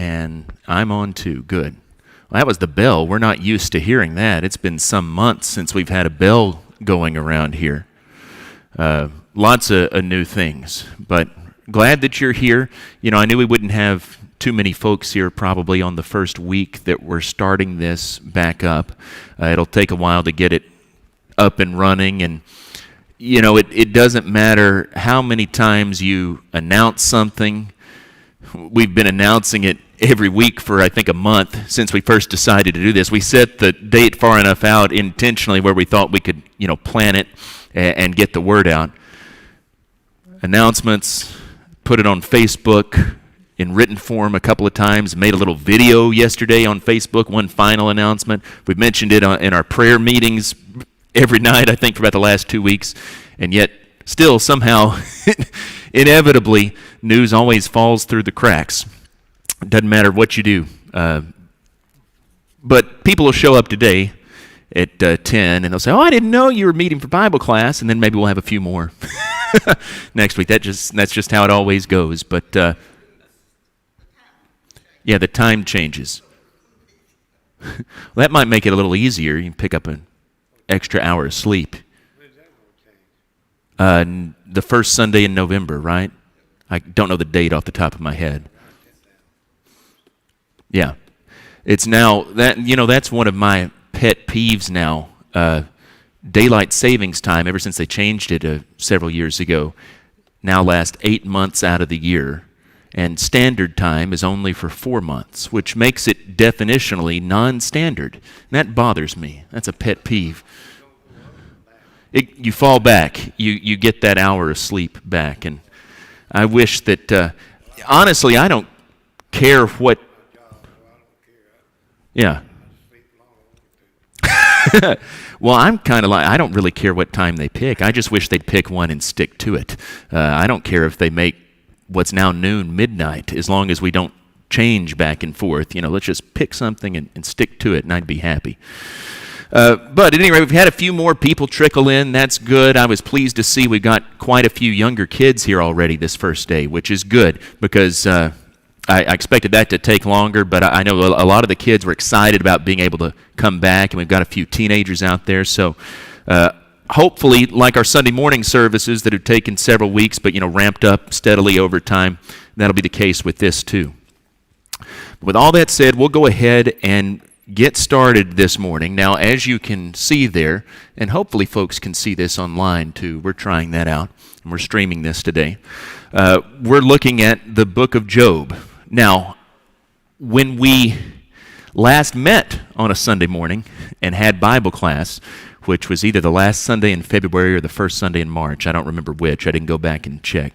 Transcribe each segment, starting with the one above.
And I'm on too. Good. Well, that was the bell. We're not used to hearing that. It's been some months since we've had a bell going around here. Lots of new things. But glad that you're here. You know, I knew we wouldn't have too many folks here probably on the first week that we're starting this back up. It'll take a while to get it up and running, and you know, it doesn't matter how many times you announce something. We've been announcing it every week for, I think, a month since we first decided to do this. We set the date far enough out intentionally where we thought we could, you know, plan it and get the word out. Announcements, put it on Facebook in written form a couple of times, made a little video yesterday on Facebook, one final announcement. We've mentioned it in our prayer meetings every night, I think, for about the last 2 weeks, and yet still somehow, inevitably, news always falls through the cracks. It doesn't matter what you do. But people will show up today at 10, and they'll say, oh, I didn't know you were meeting for Bible class, and then maybe we'll have a few more next week. That's just how it always goes. But yeah, the time changes. Well, that might make it a little easier. You can pick up an extra hour of sleep. The first Sunday in November, right? I don't know the date off the top of my head. Yeah. It's now, that you know, that's one of my pet peeves now. Daylight savings time, ever since they changed it several years ago, now lasts 8 months out of the year. And standard time is only for 4 months, which makes it definitionally non-standard. And that bothers me. That's a pet peeve. You fall back. You get that hour of sleep back. And I wish that, honestly, I don't care what... Yeah. Well, I'm kind of like, I don't really care what time they pick. I just wish they'd pick one and stick to it. I don't care if they make what's now noon, midnight, as long as we don't change back and forth. You know, let's just pick something and stick to it, and I'd be happy. But at any rate, we've had a few more people trickle in. That's good. I was pleased to see we got quite a few younger kids here already this first day, which is good because I expected that to take longer, but I know a lot of the kids were excited about being able to come back, and we've got a few teenagers out there. So hopefully, like our Sunday morning services that have taken several weeks, but, you know, ramped up steadily over time, that'll be the case with this too. With all that said, we'll go ahead and get started this morning. Now, as you can see there, and hopefully folks can see this online too, we're trying that out, and we're streaming this today. We're looking at the book of Job. Now, when we last met on a Sunday morning and had Bible class, which was either the last Sunday in February or the first Sunday in March, I don't remember which, I didn't go back and check.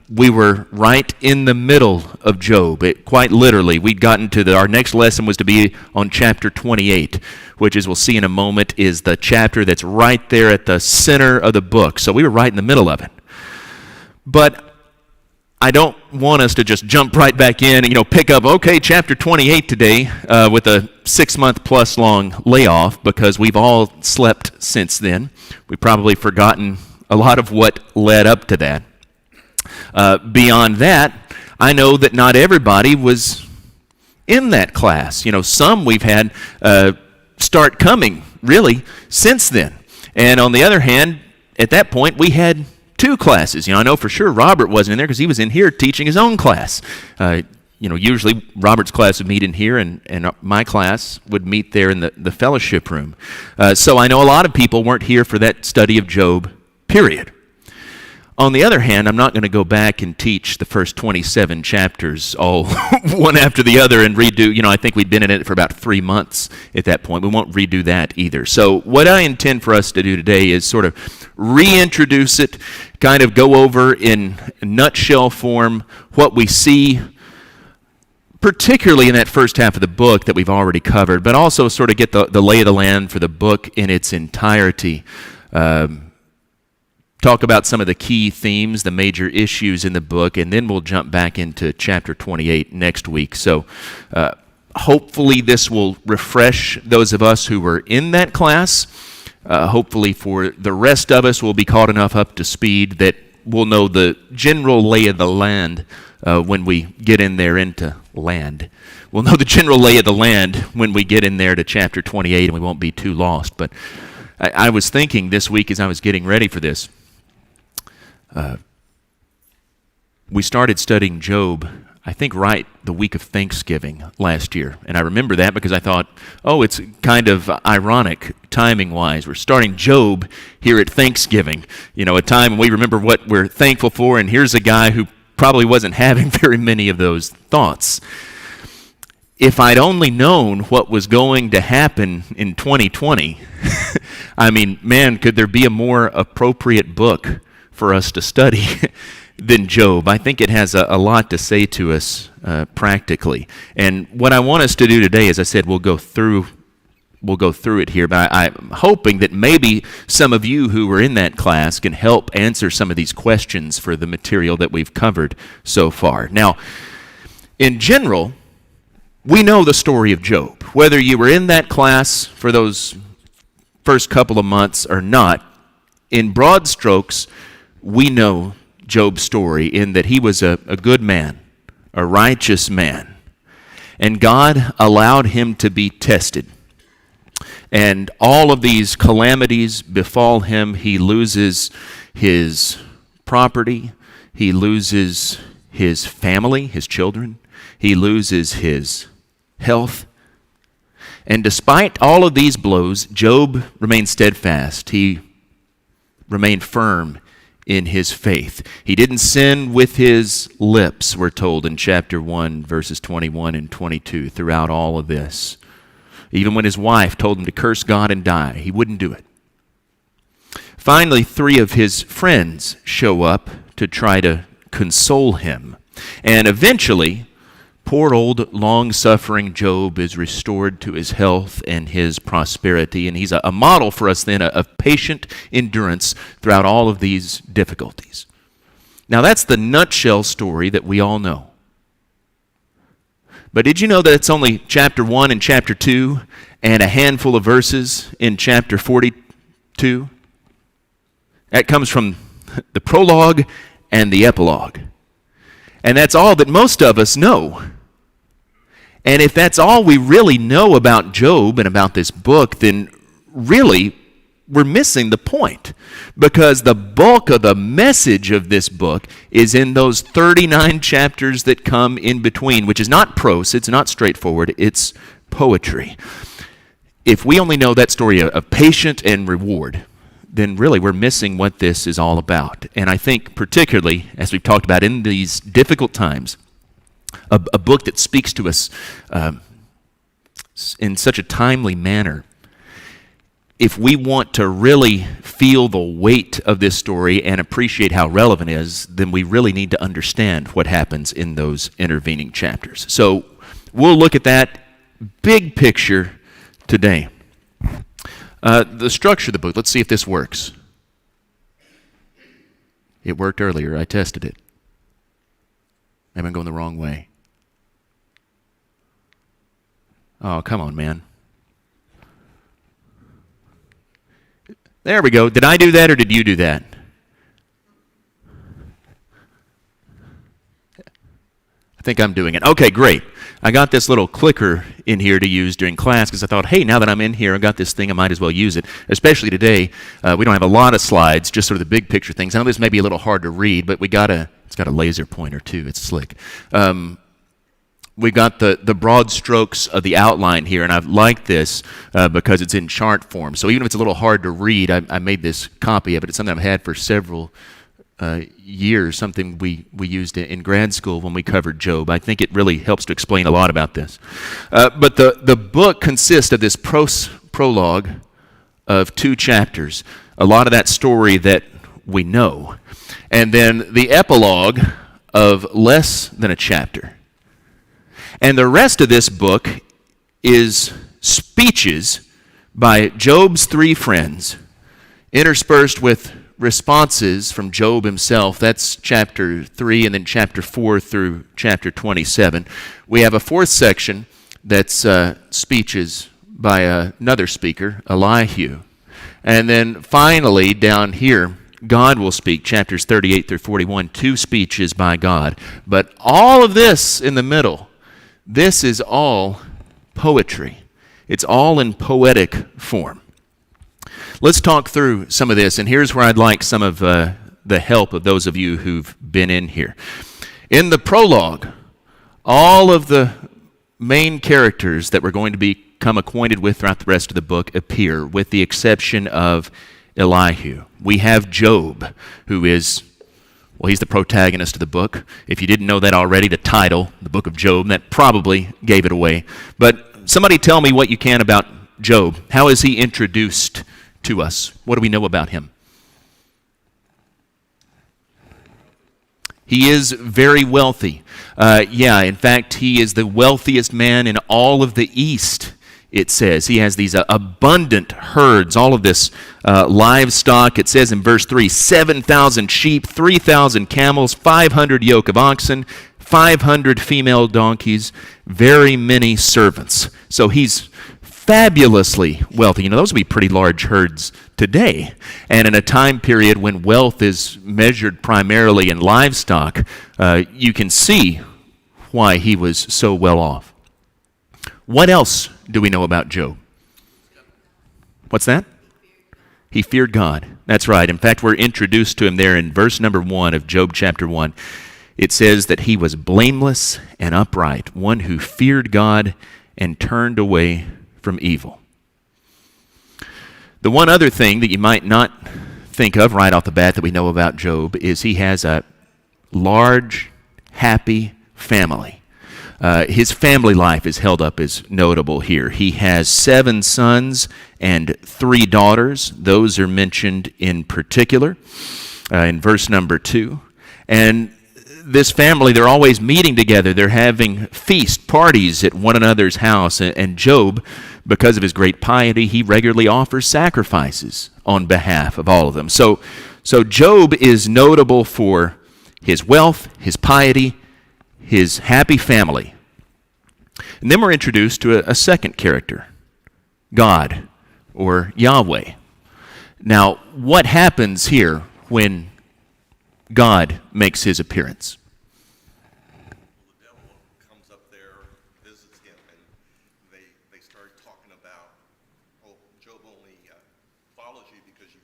We were right in the middle of Job. Quite literally, we'd gotten to our next lesson was to be on chapter 28, which, as we'll see in a moment, is the chapter that's right there at the center of the book. So we were right in the middle of it. But I don't want us to just jump right back in and, you know, pick up, okay, chapter 28 today with a 6-month plus long layoff, because we've all slept since then. We've probably forgotten a lot of what led up to that. Beyond that, I know that not everybody was in that class. You know, some we've had start coming, really, since then. And on the other hand, at that point, we had 2 classes. You know, I know for sure Robert wasn't in there because he was in here teaching his own class. You know, usually Robert's class would meet in here, and my class would meet there in the fellowship room. So I know a lot of people weren't here for that study of Job, period. On the other hand, I'm not going to go back and teach the first 27 chapters all one after the other and redo. You know, I think we'd been in it for about 3 months at that point. We won't redo that either. So what I intend for us to do today is sort of reintroduce it, kind of go over in nutshell form what we see, particularly in that first half of the book that we've already covered, but also sort of get the lay of the land for the book in its entirety. Talk about some of the key themes, the major issues in the book, and then we'll jump back into chapter 28 next week. So hopefully this will refresh those of us who were in that class. Hopefully for the rest of us, we'll be caught enough up to speed that we'll know the general lay of the land when we get in there into land. We'll know the general lay of the land when we get in there to chapter 28, and we won't be too lost. But I was thinking this week as I was getting ready for this, we started studying Job, I think, right the week of Thanksgiving last year. And I remember that because I thought, oh, it's kind of ironic timing-wise. We're starting Job here at Thanksgiving, a time when we remember what we're thankful for, and here's a guy who probably wasn't having very many of those thoughts. If I'd only known what was going to happen in 2020, I mean, man, could there be a more appropriate book for us to study than Job? I think it has a lot to say to us practically. And what I want us to do today, as I said, we'll go through it here, but I'm hoping that maybe some of you who were in that class can help answer some of these questions for the material that we've covered so far. Now, in general, we know the story of Job. Whether you were in that class for those first couple of months or not, in broad strokes, we know Job's story in that he was a good man, a righteous man, and God allowed him to be tested. And all of these calamities befall him. He loses his property, he loses his family, his children, he loses his health. And despite all of these blows, Job remained steadfast. He remained firm in his faith. He didn't sin with his lips, we're told in chapter 1, verses 21 and 22, throughout all of this. Even when his wife told him to curse God and die, he wouldn't do it. Finally, 3 of his friends show up to try to console him. And eventually, poor old long-suffering Job is restored to his health and his prosperity, and he's a model for us then of patient endurance throughout all of these difficulties. Now that's the nutshell story that we all know. But did you know that it's only chapter 1 and chapter 2 and a handful of verses in chapter 42? That comes from the prologue and the epilogue. And that's all that most of us know. And if that's all we really know about Job and about this book, then really we're missing the point. Because the bulk of the message of this book is in those 39 chapters that come in between, which is not prose, it's not straightforward, it's poetry. If we only know that story of patient and reward, then really we're missing what this is all about. And I think particularly, as we've talked about in these difficult times, a book that speaks to us in such a timely manner. If we want to really feel the weight of this story and appreciate how relevant it is, then we really need to understand what happens in those intervening chapters. So we'll look at that big picture today. The structure of the book, let's see if this works. It worked earlier, I tested it. Maybe I'm going the wrong way. Oh, come on, man. There we go. Did I do that or did you do that? I think I'm doing it. Okay, great. I got this little clicker in here to use during class because I thought, hey, now that I'm in here, I got this thing, I might as well use it. Especially today, we don't have a lot of slides, just sort of the big picture things. I know this may be a little hard to read, but it's got a laser pointer too. It's slick. We got the broad strokes of the outline here, and I like this because it's in chart form. So even if it's a little hard to read, I made this copy of it. It's something I've had for several years, something we used in grad school when we covered Job. I think it really helps to explain a lot about this. But the book consists of this prologue of 2 chapters, a lot of that story that we know, and then the epilogue of less than a chapter. And the rest of this book is speeches by Job's 3 friends, interspersed with responses from Job himself. That's chapter 3 and then chapter 4 through chapter 27. We have a 4th section that's speeches by another speaker, Elihu. And then finally down here God will speak, chapters 38 through 41, 2 speeches by God. But all of this in the middle, this is all poetry. It's all in poetic form. Let's talk through some of this, and here's where I'd like some of the help of those of you who've been in here. In the prologue, all of the main characters that we're going to become acquainted with throughout the rest of the book appear, with the exception of Elihu. We have Job, who is, well, he's the protagonist of the book. If you didn't know that already, the title, the book of Job, that probably gave it away. But somebody tell me what you can about Job. How is he introduced to us? What do we know about him? He is very wealthy. In fact, he is the wealthiest man in all of the East, it says. He has these abundant herds, all of this livestock. It says in verse 3, 7,000 sheep, 3,000 camels, 500 yoke of oxen, 500 female donkeys, very many servants. So he's fabulously wealthy. You know, those would be pretty large herds today. And in a time period when wealth is measured primarily in livestock, you can see why he was so well off. What else do we know about Job? What's that? He feared God. That's right. In fact, we're introduced to him there in verse number 1 of Job chapter 1. It says that he was blameless and upright, one who feared God and turned away from evil. The one other thing that you might not think of right off the bat that we know about Job is he has a large, happy family. His family life is held up as notable here. He has 7 sons and 3 daughters. Those are mentioned in particular in verse number 2. And this family, they're always meeting together. They're having feast parties at one another's house. And Job, because of his great piety, he regularly offers sacrifices on behalf of all of them. So Job is notable for his wealth, his piety, his happy family. And then we're introduced to a second character, God, or Yahweh. Now, what happens here when God makes his appearance? The devil comes up there, visits him, and they start talking about, oh, Job only follows you because you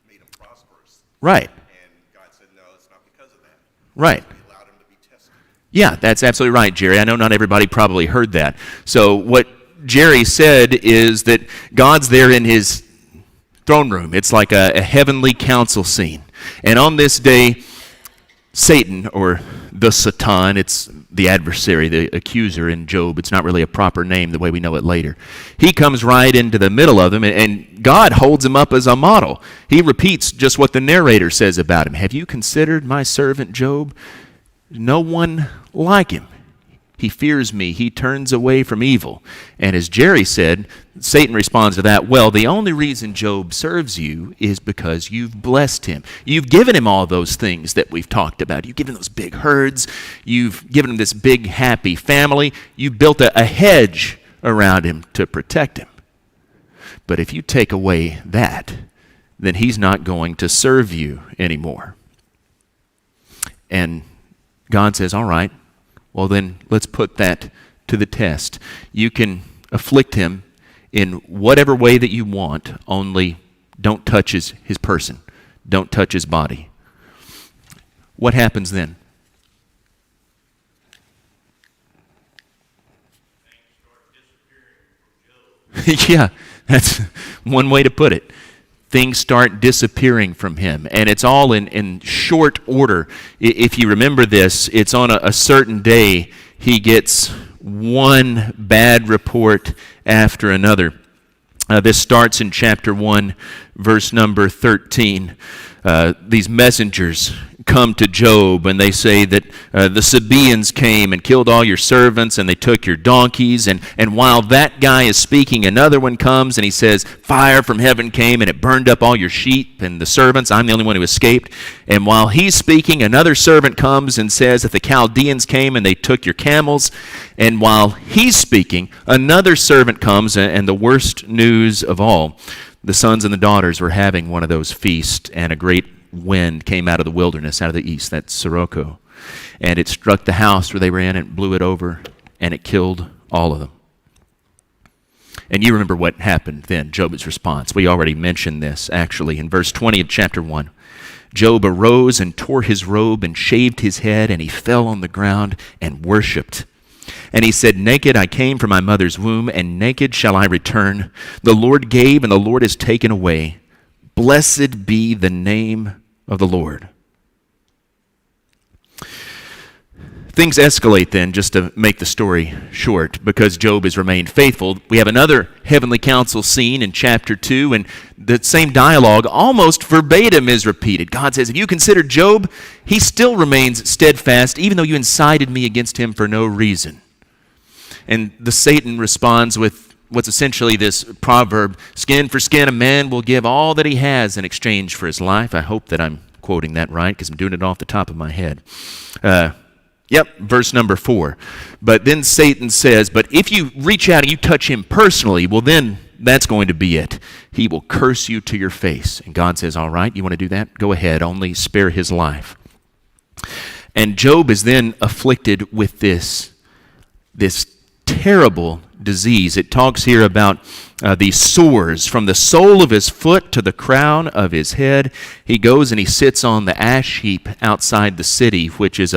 made him prosperous. Right. And God said, no, it's not because of that. Right. He allowed him to be tested. Yeah, that's absolutely right, Jerry. I know not everybody probably heard that. So what Jerry said is that God's there in his throne room. It's like a heavenly council scene. And on this day, Satan, or the Satan, it's the adversary, the accuser in Job. It's not really a proper name the way we know it later. He comes right into the middle of them, and God holds him up as a model. He repeats just what the narrator says about him. Have you considered my servant Job? No one like him. He fears me. He turns away from evil. And as Jerry said, Satan responds to that, well, the only reason Job serves you is because you've blessed him. You've given him all those things that we've talked about. You've given him those big herds. You've given him this big, happy family. You've built a hedge around him to protect him. But if you take away that, then he's not going to serve you anymore. And God says, all right, well then let's put that to the test. You can afflict him in whatever way that you want, only don't touch his person. Don't touch his body. What happens then? Yeah, that's one way to put it. Things start disappearing from him. And it's all in short order. If you remember this, it's on a certain day he gets one bad report after another. This starts in chapter 1, verse number 13. These messengers come to Job and they say that the Sabaeans came and killed all your servants and they took your donkeys. And while that guy is speaking, another one comes and he says, fire from heaven came and it burned up all your sheep and the servants. I'm the only one who escaped. And while he's speaking, another servant comes and says that the Chaldeans came and they took your camels. And while he's speaking, another servant comes, and the worst news of all, the sons and the daughters were having one of those feasts, and a great wind came out of the wilderness, out of the east, that's Sirocco. And it struck the house where they were in, and blew it over, and it killed all of them. And you remember what happened then, Job's response. We already mentioned this, actually, in verse 20 of chapter 1. Job arose and tore his robe and shaved his head, and he fell on the ground and worshipped. And he said, naked I came from my mother's womb, and naked shall I return. The Lord gave, and the Lord has taken away. Blessed be the name of the Lord. Things escalate then, just to make the story short, because Job has remained faithful. We have another heavenly council scene in chapter 2, and the same dialogue, almost verbatim, is repeated. God says, if you consider Job, he still remains steadfast, even though you incited me against him for no reason. And the Satan responds with what's essentially this proverb, skin for skin, a man will give all that he has in exchange for his life. I hope that I'm quoting that right, because I'm doing it off the top of my head. Verse number 4. But then Satan says, but if you reach out and you touch him personally, well then that's going to be it. He will curse you to your face. And God says, all right, you want to do that? Go ahead, only spare his life. And Job is then afflicted with this terrible disease. It talks here about these sores from the sole of his foot to the crown of his head. He goes and he sits on the ash heap outside the city, which is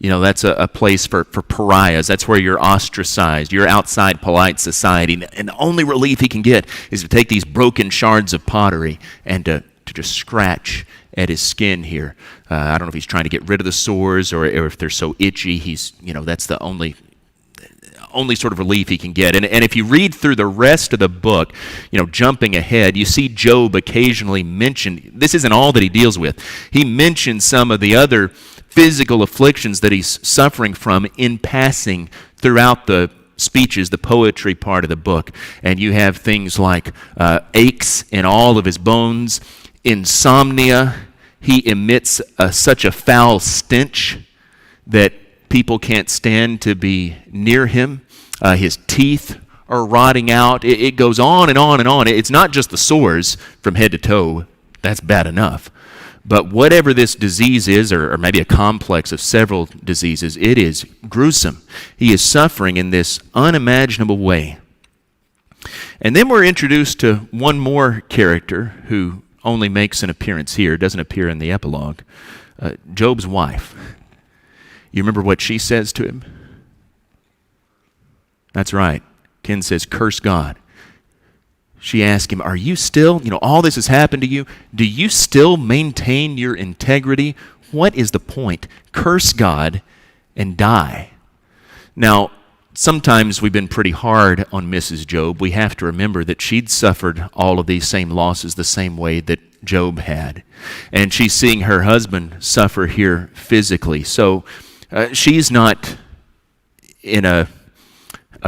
that's a place for pariahs. That's where you're ostracized. You're outside polite society. And the only relief he can get is to take these broken shards of pottery and to just scratch at his skin here. I don't know if he's trying to get rid of the sores or if they're so itchy. That's the only sort of relief he can get. And if you read through the rest of the book, jumping ahead, you see Job occasionally mention, this isn't all that he deals with. He mentions some of the other physical afflictions that he's suffering from in passing throughout the speeches, the poetry part of the book. And you have things like aches in all of his bones, insomnia. He emits such a foul stench that people can't stand to be near him. His teeth are rotting out. It goes on and on and on. It's not just the sores from head to toe. That's bad enough. But whatever this disease is, or maybe a complex of several diseases, it is gruesome. He is suffering in this unimaginable way. And then we're introduced to one more character who only makes an appearance here, doesn't appear in the epilogue, Job's wife. You remember what she says to him? That's right. Ken says, curse God. She asked him, are you still, all this has happened to you. Do you still maintain your integrity? What is the point? Curse God and die. Now, sometimes we've been pretty hard on Mrs. Job. We have to remember that she'd suffered all of these same losses the same way that Job had. And she's seeing her husband suffer here physically. So she's not in a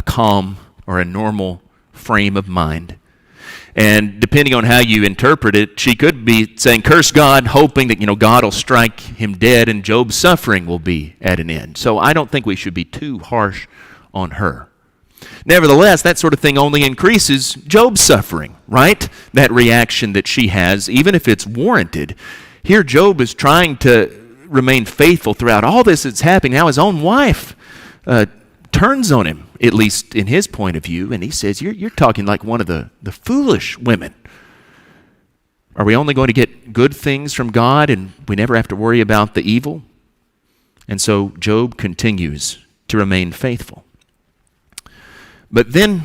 calm or a normal frame of mind. And depending on how you interpret it, she could be saying, curse God, hoping that, God will strike him dead and Job's suffering will be at an end. So I don't think we should be too harsh on her. Nevertheless, that sort of thing only increases Job's suffering, right? That reaction that she has, even if it's warranted. Here Job is trying to remain faithful throughout all this that's happening. Now his own wife turns on him, at least in his point of view, and he says, you're talking like one of the foolish women. Are we only going to get good things from God and we never have to worry about the evil? And so Job continues to remain faithful. But then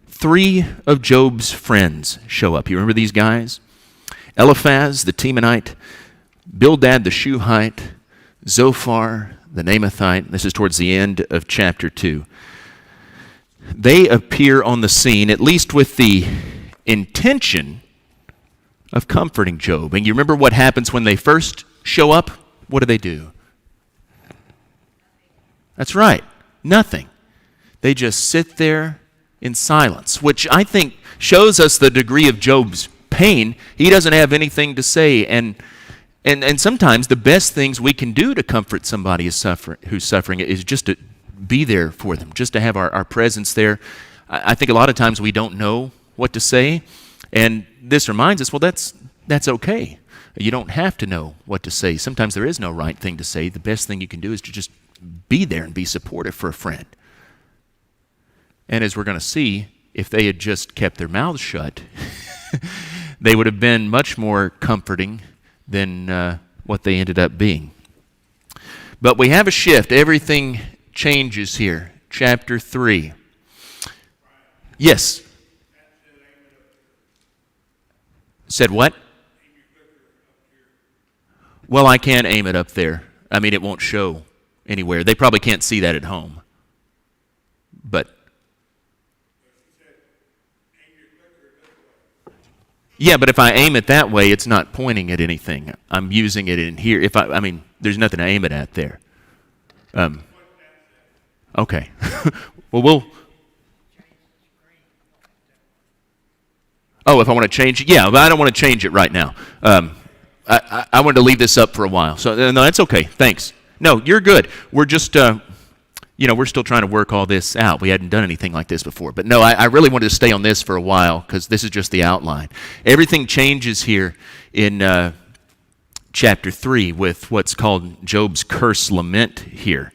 3 of Job's friends show up. You remember these guys? Eliphaz the Temanite, Bildad the Shuhite, Zophar the Naamathite. This is towards the end of chapter 2. They appear on the scene, at least with the intention of comforting Job. And you remember what happens when they first show up? What do? That's right, nothing. They just sit there in silence, which I think shows us the degree of Job's pain. He doesn't have anything to say, and sometimes the best things we can do to comfort somebody who's suffering is just to be there for them, just to have our presence there. I think a lot of times we don't know what to say, and this reminds us, well, that's okay. You don't have to know what to say. Sometimes there is no right thing to say. The best thing you can do is to just be there and be supportive for a friend. And as we're going to see, if they had just kept their mouths shut, they would have been much more comforting than what they ended up being. But we have a shift. Everything changes here. Chapter 3. Yes. Said what? Well, I can't aim it up there. I mean, it won't show anywhere. They probably can't see that at home. But yeah, but if I aim it that way, it's not pointing at anything. I'm using it in here. I mean, there's nothing to aim it at there. Okay. Well, we'll. Oh, if I want to change it, yeah, but I don't want to change it right now. I wanted to leave this up for a while. So no, that's okay. Thanks. No, you're good. We're just, we're still trying to work all this out. We hadn't done anything like this before. But no, I really wanted to stay on this for a while because this is just the outline. Everything changes here in chapter 3 with what's called Job's curse lament here.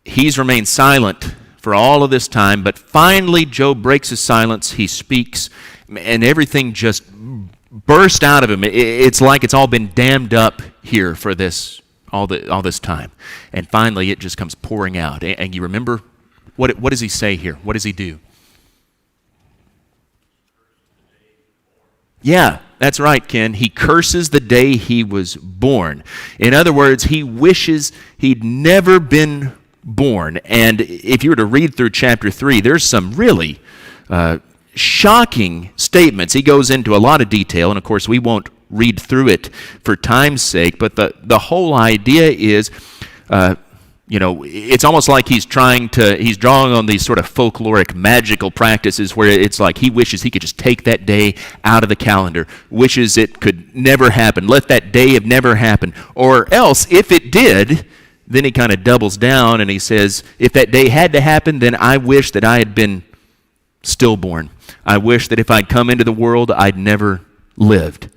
He's remained silent for all of this time, but finally Job breaks his silence. He speaks, and everything just burst out of him. It's like it's all been dammed up here for this all this time, and finally it just comes pouring out. And you remember what does he say here? What does he do? Yeah, that's right, Ken. He curses the day he was born. In other words, he wishes he'd never been born. And if you were to read through chapter 3, there's some really shocking statements. He goes into a lot of detail, and of course we won't read through it for time's sake, but the whole idea is, it's almost like he's drawing on these sort of folkloric magical practices where it's like he wishes he could just take that day out of the calendar, wishes it could never happen, let that day have never happened, or else if it did, then he kind of doubles down and he says, if that day had to happen, then I wish that I had been stillborn. I wish that if I'd come into the world, I'd never lived.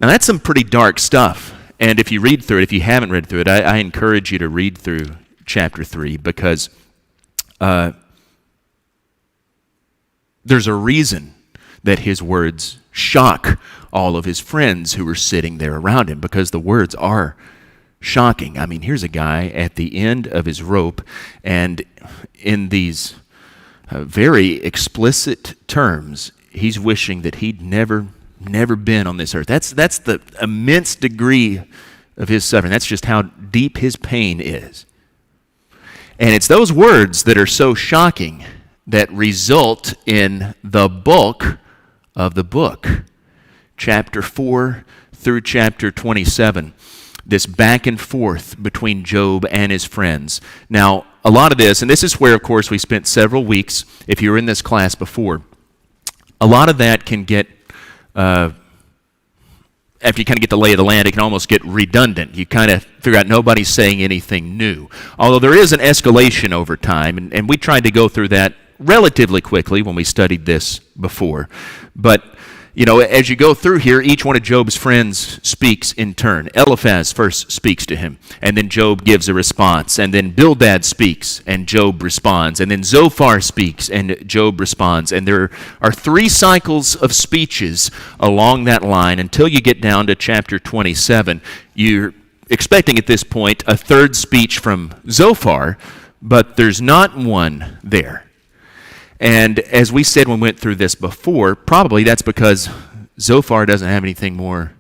Now that's some pretty dark stuff. And if you read through it, if you haven't read through it, I encourage you to read through chapter 3 because there's a reason that his words shock all of his friends who were sitting there around him, because the words are shocking. I mean, here's a guy at the end of his rope, and in these very explicit terms, he's wishing that he'd never been on this earth. That's the immense degree of his suffering. That's just how deep his pain is. And it's those words that are so shocking that result in the bulk of the book, chapter 4 through chapter 27. This back and forth between Job and his friends. Now, a lot of this, and this is where, of course, we spent several weeks, if you were in this class before, a lot of that can get, after you kind of get the lay of the land, it can almost get redundant. You kind of figure out nobody's saying anything new. Although there is an escalation over time, and we tried to go through that relatively quickly when we studied this before. But as you go through here, each one of Job's friends speaks in turn. Eliphaz first speaks to him, and then Job gives a response. And then Bildad speaks, and Job responds. And then Zophar speaks, and Job responds. And there are 3 cycles of speeches along that line until you get down to chapter 27. You're expecting at this point a 3rd speech from Zophar, but there's not one there. And as we said when we went through this before, probably that's because Zophar doesn't have anything more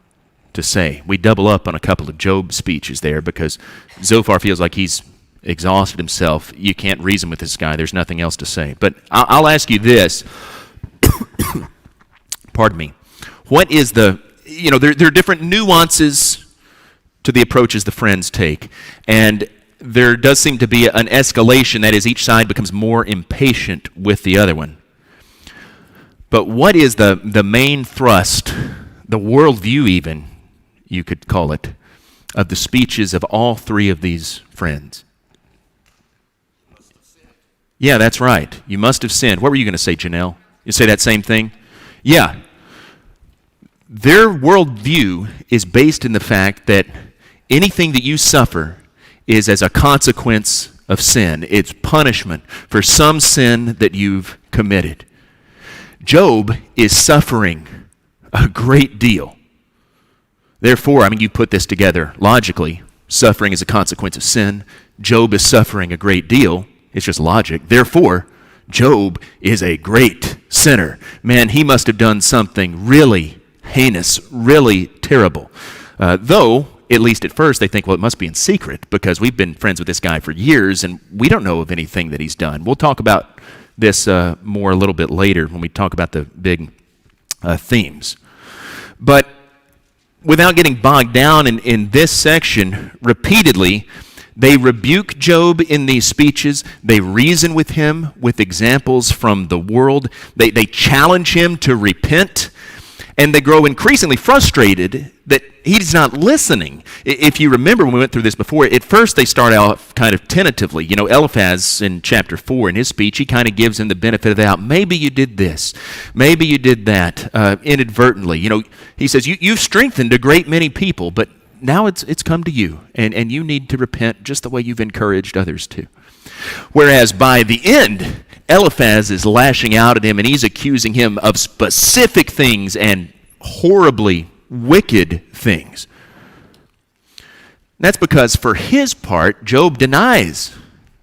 to say. We double up on a couple of Job speeches there because Zophar feels like he's exhausted himself. You can't reason with this guy. There's nothing else to say. But I'll ask you this. Pardon me. What is there are different nuances to the approaches the friends take. And there does seem to be an escalation, that is, each side becomes more impatient with the other one. But what is the main thrust, the worldview even, you could call it, of the speeches of all 3 of these friends? Yeah, that's right. You must have sinned. What were you going to say, Janelle? You say that same thing? Yeah. Their worldview is based in the fact that anything that you suffer is as a consequence of sin. It's punishment for some sin that you've committed. Job is suffering a great deal. Therefore, you put this together logically. Suffering is a consequence of sin. Job is suffering a great deal. It's just logic. Therefore, Job is a great sinner. Man, he must have done something really heinous, really terrible. Though, at least at first, they think, well, it must be in secret because we've been friends with this guy for years and we don't know of anything that he's done. We'll talk about this more a little bit later when we talk about the big themes. But without getting bogged down in this section, repeatedly, they rebuke Job in these speeches. They reason with him with examples from the world. They challenge him to repent. And they grow increasingly frustrated that he's not listening. If you remember when we went through this before, at first they start out kind of tentatively. Eliphaz in chapter 4 in his speech, he kind of gives him the benefit of the doubt. Maybe you did this. Maybe you did that inadvertently. He says, you've strengthened a great many people, but now it's come to you, and you need to repent just the way you've encouraged others to. Whereas by the end, Eliphaz is lashing out at him, and he's accusing him of specific things and horribly wicked things. That's because for his part, Job denies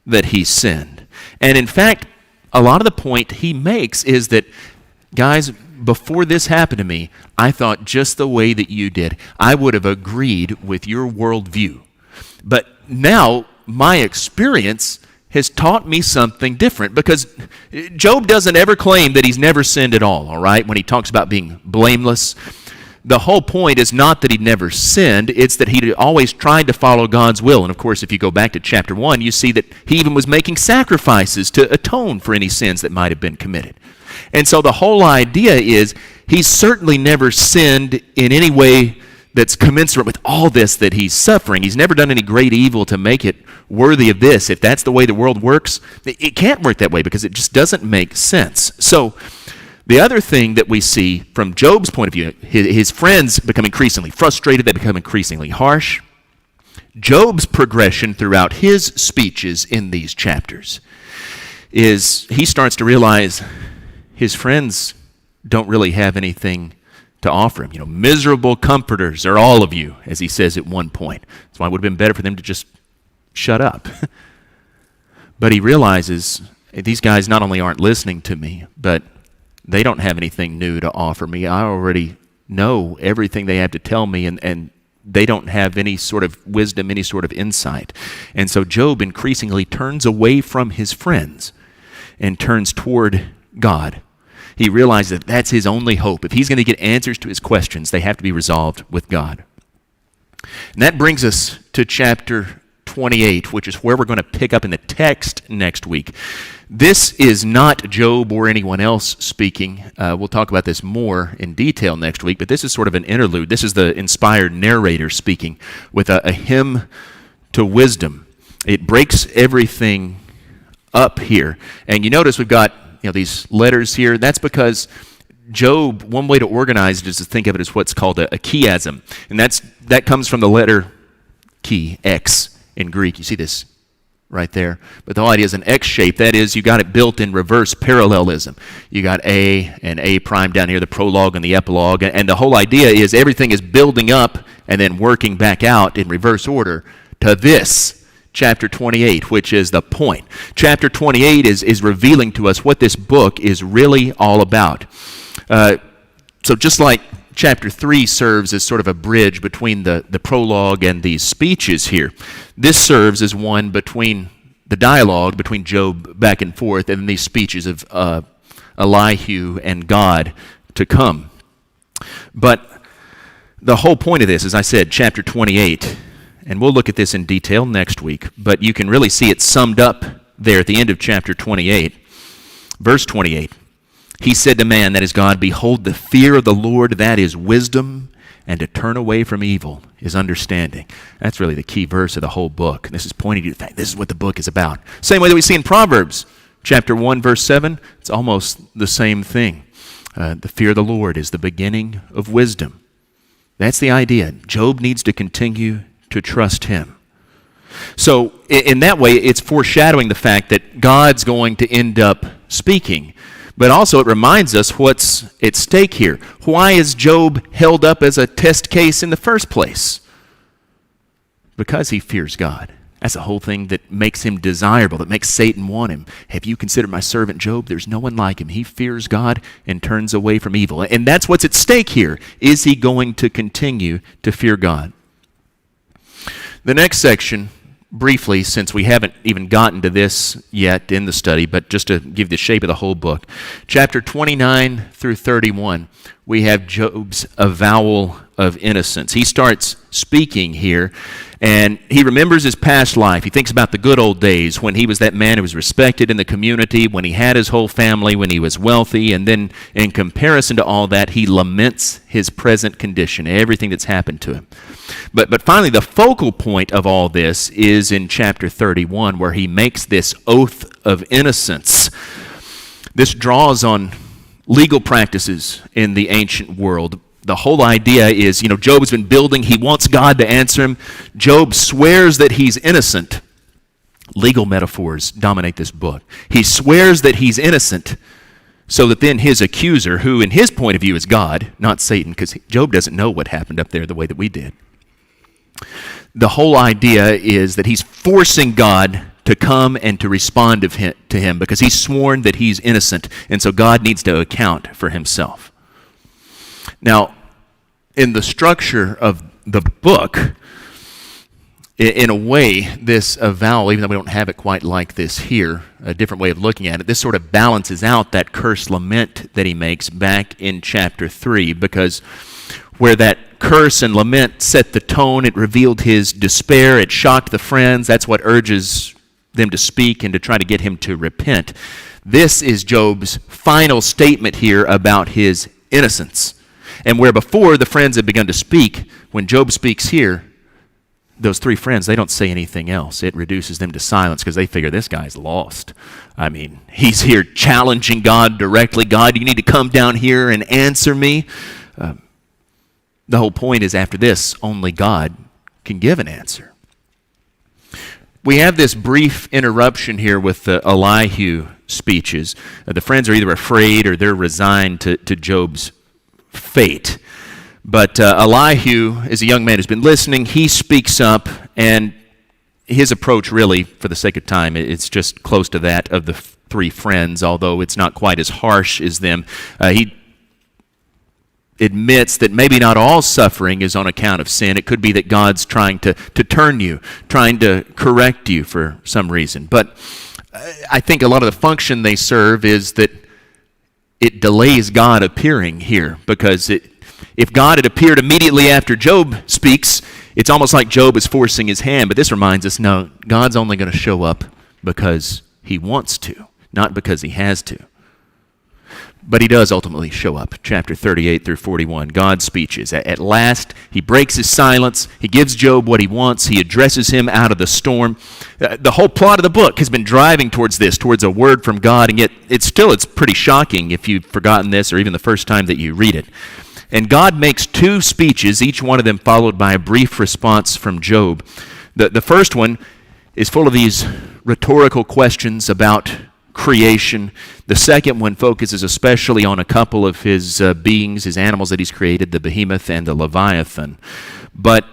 that he sinned. And in fact, a lot of the point he makes is that, guys, before this happened to me, I thought just the way that you did. I would have agreed with your worldview. But now my experience has taught me something different, because Job doesn't ever claim that he's never sinned at all right? When he talks about being blameless, the whole point is not that he never sinned, it's that he always tried to follow God's will. And of course, if you go back to chapter 1, you see that he even was making sacrifices to atone for any sins that might have been committed. And so the whole idea is he's certainly never sinned in any way that's commensurate with all this that he's suffering. He's never done any great evil to make it worthy of this. If that's the way the world works, it can't work that way because it just doesn't make sense. So the other thing that we see from Job's point of view, his friends become increasingly frustrated, they become increasingly harsh. Job's progression throughout his speeches in these chapters is he starts to realize his friends don't really have anything to offer him. Miserable comforters are all of you, as he says at one point. That's why it would have been better for them to just shut up. But he realizes these guys not only aren't listening to me, but they don't have anything new to offer me. I already know everything they have to tell me, and they don't have any sort of wisdom, any sort of insight. And so Job increasingly turns away from his friends and turns toward God. He realizes that that's his only hope. If he's going to get answers to his questions, they have to be resolved with God. And that brings us to chapter 28, which is where we're going to pick up in the text next week. This is not Job or anyone else speaking. We'll talk about this more in detail next week, but this is sort of an interlude. This is the inspired narrator speaking with a hymn to wisdom. It breaks everything up here. And you notice we've got these letters here. That's because Job, one way to organize it is to think of it as what's called a chiasm. And that comes from the letter chi, X in Greek. You see this right there? But the whole idea is an X shape. That is, you got it built in reverse parallelism. You got A and A prime down here, the prologue and the epilogue. And the whole idea is everything is building up and then working back out in reverse order to this chapter 28, which is the point. Chapter 28 is revealing to us what this book is really all about. So just like chapter 3 serves as sort of a bridge between the prologue and these speeches here, this serves as one between the dialogue between Job back and forth and these speeches of Elihu and God to come. But the whole point of this, as I said, chapter 28, and we'll look at this in detail next week, but you can really see it summed up there at the end of chapter 28. Verse 28, he said to man, that is God, behold, the fear of the Lord, that is wisdom, and to turn away from evil is understanding. That's really the key verse of the whole book. This is pointing to the fact this is what the book is about. Same way that we see in Proverbs, chapter 1, verse 7, it's almost the same thing. The fear of the Lord is the beginning of wisdom. That's the idea. Job needs to continue to trust him. So in that way, it's foreshadowing the fact that God's going to end up speaking. But also it reminds us what's at stake here. Why is Job held up as a test case in the first place? Because he fears God. That's the whole thing that makes him desirable, that makes Satan want him. Have you considered my servant Job? There's no one like him. He fears God and turns away from evil. And that's what's at stake here. Is he going to continue to fear God? The next section, briefly, since we haven't even gotten to this yet in the study, but just to give the shape of the whole book, chapter 29 through 31, we have Job's avowal of innocence. He starts speaking here, and he remembers his past life. He thinks about the good old days when he was that man who was respected in the community, when he had his whole family, when he was wealthy, and then in comparison to all that, he laments his present condition, everything that's happened to him. But finally, the focal point of all this is in chapter 31, where he makes this oath of innocence. This draws on legal practices in the ancient world. The whole idea is, Job has been building. He wants God to answer him. Job swears that he's innocent. Legal metaphors dominate this book. He swears that he's innocent so that then his accuser, who in his point of view is God, not Satan, because Job doesn't know what happened up there the way that we did. The whole idea is that he's forcing God to come and to respond to him because he's sworn that he's innocent, and so God needs to account for himself. Now, in the structure of the book, in a way, this avowal, even though we don't have it quite like this here, a different way of looking at it, this sort of balances out that curse lament that he makes back in chapter 3, because where that curse and lament set the tone, it revealed his despair, it shocked the friends, that's what urges them to speak and to try to get him to repent. This is Job's final statement here about his innocence. And where before the friends had begun to speak, when Job speaks here, those three friends, they don't say anything else. It reduces them to silence because they figure this guy's lost. I mean, he's here challenging God directly. God, you need to come down here and answer me. The whole point is after this, only God can give an answer. We have this brief interruption here with the Elihu speeches. The friends are either afraid or they're resigned to Job's fate. But Elihu is a young man who's been listening. He speaks up, and his approach really, for the sake of time, it's just close to that of the three friends, although it's not quite as harsh as them. He admits that maybe not all suffering is on account of sin. It could be that God's trying to turn you, trying to correct you for some reason. But I think a lot of the function they serve is that it delays God appearing here, because if God had appeared immediately after Job speaks, it's almost like Job is forcing his hand. But this reminds us, no, God's only going to show up because he wants to, not because he has to. But he does ultimately show up. Chapter 38 through 41, God's speeches. At last, he breaks his silence. He gives Job what he wants. He addresses him out of the storm. The whole plot of the book has been driving towards this, towards a word from God, and yet it's pretty shocking if you've forgotten this or even the first time that you read it. And God makes two speeches, each one of them followed by a brief response from Job. The first one is full of these rhetorical questions about creation. The second one focuses especially on a couple of his beings, his animals that he's created, the behemoth and the leviathan. But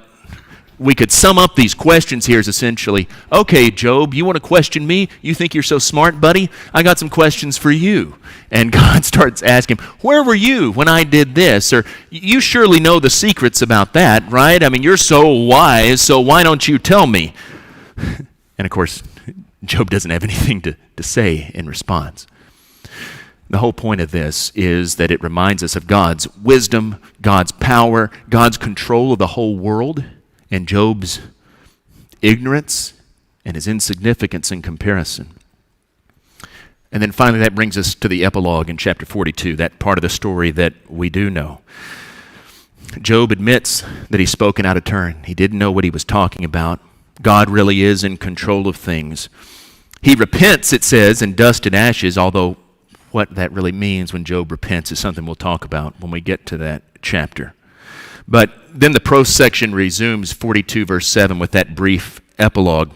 we could sum up these questions here as essentially, okay, Job, you want to question me? You think you're so smart, buddy? I got some questions for you. And God starts asking, where were you when I did this? Or, you surely know the secrets about that, right? I mean, you're so wise, so why don't you tell me? And of course, Job doesn't have anything to say in response. The whole point of this is that it reminds us of God's wisdom, God's power, God's control of the whole world, and Job's ignorance and his insignificance in comparison. And then finally that brings us to the epilogue in chapter 42, that part of the story that we do know. Job admits that he's spoken out of turn. He didn't know what he was talking about. God really is in control of things. He repents, it says, in dust and ashes, although what that really means when Job repents is something we'll talk about when we get to that chapter. But then the prose section resumes 42 verse 7 with that brief epilogue.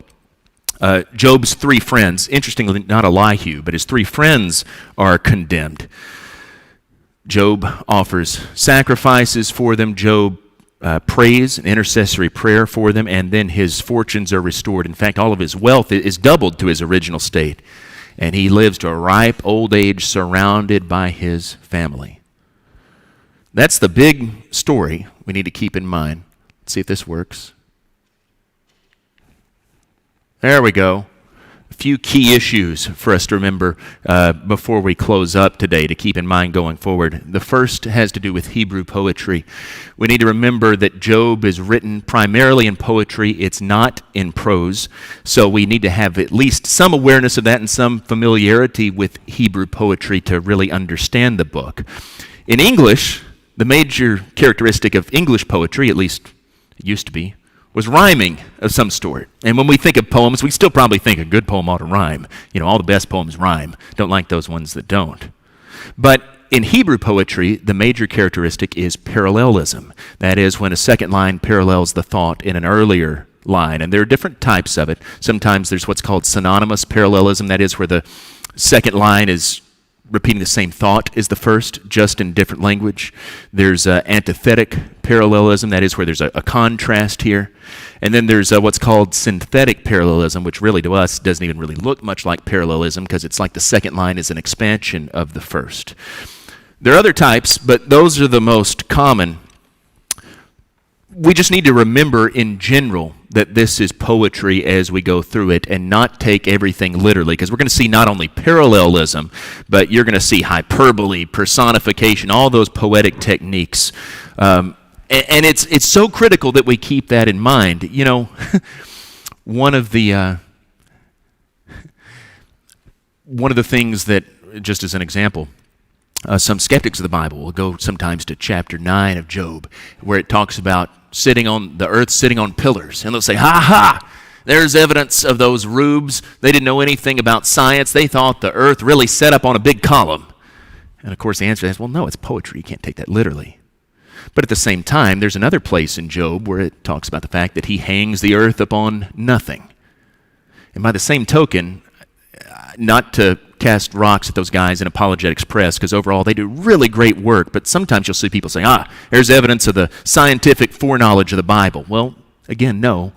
Job's three friends, interestingly not Elihu, but his three friends are condemned. Job offers sacrifices for them. Job prays an intercessory prayer for them, and then his fortunes are restored. In fact, all of his wealth is doubled to his original state, and he lives to a ripe old age surrounded by his family. That's the big story we need to keep in mind. Let's see if this works. There we go. A few key issues for us to remember before we close up today to keep in mind going forward. The first has to do with Hebrew poetry. We need to remember that Job is written primarily in poetry. It's not in prose. So we need to have at least some awareness of that and some familiarity with Hebrew poetry to really understand the book. In English, the major characteristic of English poetry, at least it used to be, was rhyming of some sort. And when we think of poems, we still probably think a good poem ought to rhyme. You know, all the best poems rhyme. Don't like those ones that don't. But in Hebrew poetry, the major characteristic is parallelism. That is, when a second line parallels the thought in an earlier line. And there are different types of it. Sometimes there's what's called synonymous parallelism. That is, where the second line is repeating the same thought as the first, just in different language. There's antithetic parallelism, that is where there's a contrast here. And then there's what's called synthetic parallelism, which really to us doesn't even really look much like parallelism because it's like the second line is an expansion of the first. There are other types, but those are the most common. We just need to remember in general that this is poetry as we go through it and not take everything literally, because we're going to see not only parallelism, but you're going to see hyperbole, personification, all those poetic techniques. And it's so critical that we keep that in mind. You know, one of the things that, just as an example, some skeptics of the Bible will go sometimes to chapter 9 of Job, where it talks about sitting on the earth, sitting on pillars. And they'll say, ha ha, there's evidence of those rubes. They didn't know anything about science. They thought the earth really set up on a big column. And of course the answer is, well, no, it's poetry. You can't take that literally. But at the same time, there's another place in Job where it talks about the fact that he hangs the earth upon nothing. And by the same token, not to cast rocks at those guys in Apologetics Press, because overall they do really great work, but sometimes you'll see people say, there's evidence of the scientific foreknowledge of the Bible. Well, again, no,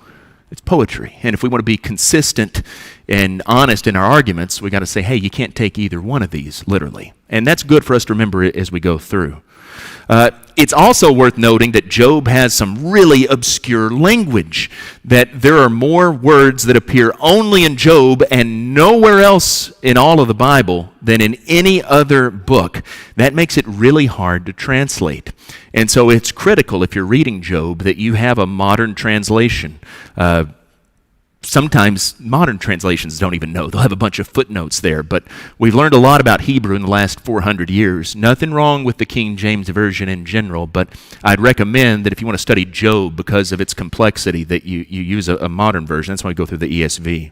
it's poetry. And if we want to be consistent and honest in our arguments, we got to say, hey, you can't take either one of these literally. And that's good for us to remember as we go through. It's also worth noting that Job has some really obscure language, that there are more words that appear only in Job and nowhere else in all of the Bible than in any other book. That makes it really hard to translate. And so it's critical, if you're reading Job, that you have a modern translation. Sometimes modern translations don't even know. They'll have a bunch of footnotes there. But we've learned a lot about Hebrew in the last 400 years. Nothing wrong with the King James Version in general, but I'd recommend that if you want to study Job because of its complexity, that you use a modern version. That's why we go through the ESV.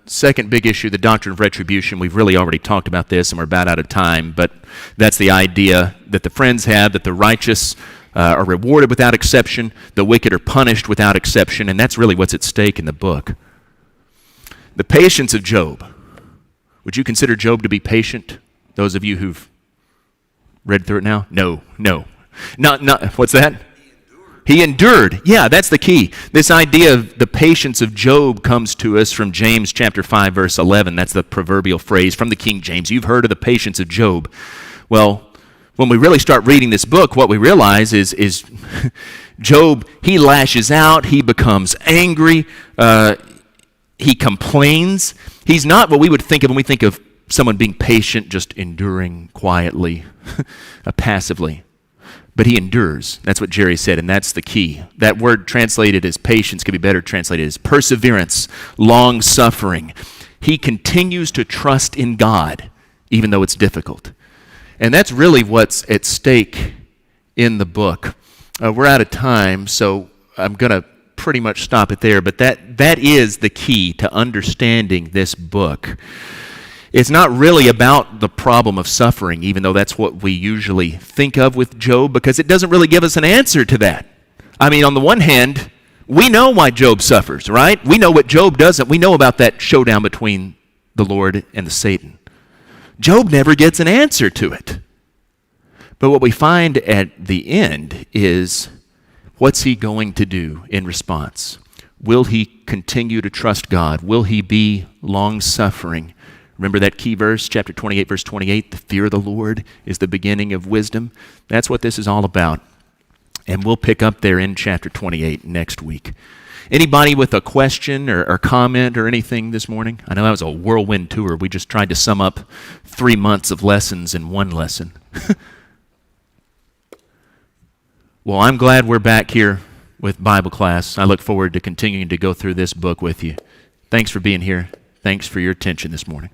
Second big issue, the doctrine of retribution. We've really already talked about this, and we're about out of time, but that's the idea that the friends have, that the righteous are rewarded without exception, the wicked are punished without exception, and that's really what's at stake in the book. The patience of Job. Would you consider Job to be patient? Those of you who've read through it now? No. Not. What's that? He endured. Yeah, that's the key. This idea of the patience of Job comes to us from James chapter 5, verse 11. That's the proverbial phrase from the King James. You've heard of the patience of Job. Well, when we really start reading this book, what we realize is Job, he lashes out, he becomes angry, he complains. He's not what we would think of when we think of someone being patient, just enduring quietly, passively. But he endures. That's what Jerry said, and that's the key. That word translated as patience could be better translated as perseverance, long-suffering. He continues to trust in God, even though it's difficult. And that's really what's at stake in the book. We're out of time, so I'm going to pretty much stop it there. But that is the key to understanding this book. It's not really about the problem of suffering, even though that's what we usually think of with Job, because it doesn't really give us an answer to that. I mean, on the one hand, we know why Job suffers, right? We know what Job doesn't. We know about that showdown between the Lord and the Satan. Job never gets an answer to it. But what we find at the end is, what's he going to do in response? Will he continue to trust God? Will he be long-suffering? Remember that key verse, chapter 28, verse 28, the fear of the Lord is the beginning of wisdom. That's what this is all about. And we'll pick up there in chapter 28 next week. Anybody with a question or comment or anything this morning? I know that was a whirlwind tour. We just tried to sum up 3 months of lessons in one lesson. Well, I'm glad we're back here with Bible class. I look forward to continuing to go through this book with you. Thanks for being here. Thanks for your attention this morning.